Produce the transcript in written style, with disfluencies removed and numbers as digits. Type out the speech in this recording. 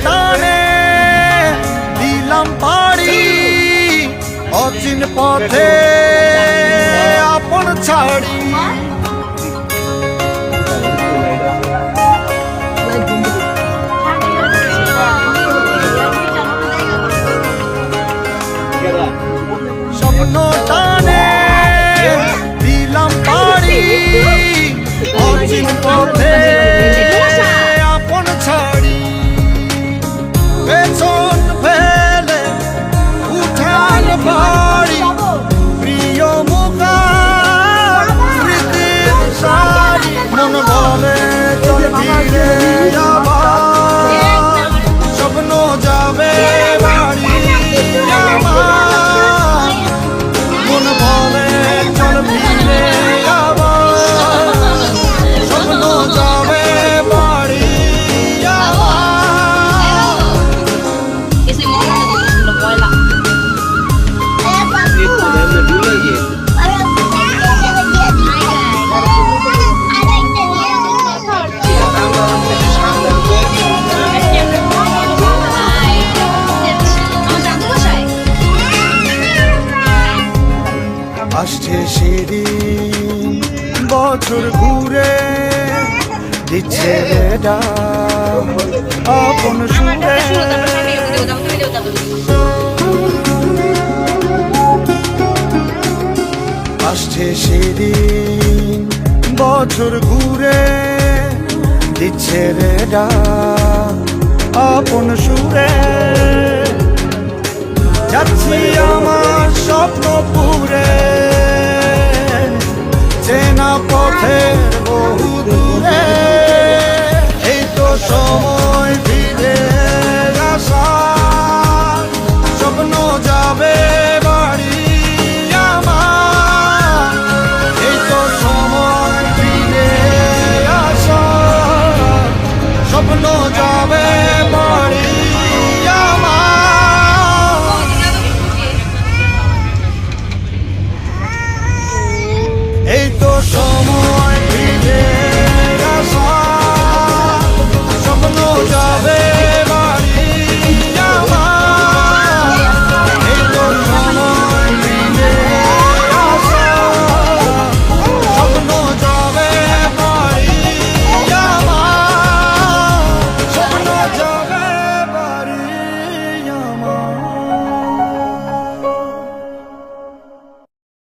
টানে দিলাম পাড়ি অচিন পথে আপন ছাড়ি। স্বপ্ন টানে দিলাম পাড়ি অচিন পথে আপন ছাড়ি। পেছন ফেলে উঠান বাড়ি প্রিয় মুখা স্মৃতির সারি। মন বলে চল ফিরে আবার স্বপ্ন যাবে বাড়ি আমার। মন বলে চল ফিরে আবার স্বপ্ন যাবে বাড়ি আমার। আসছে সেদিন বছর ঘুরে দিচ্ছে ডাক আপন সুরে। আসছে সেদিন বছর ঘুরে দিচ্ছে ডাক আপন সুরে। যাচ্ছি আমার স্বপ্ন পুরে চেনা পথের বহু দূরে। এই তো সময় ফিরে আসা স্বপ্ন যাবে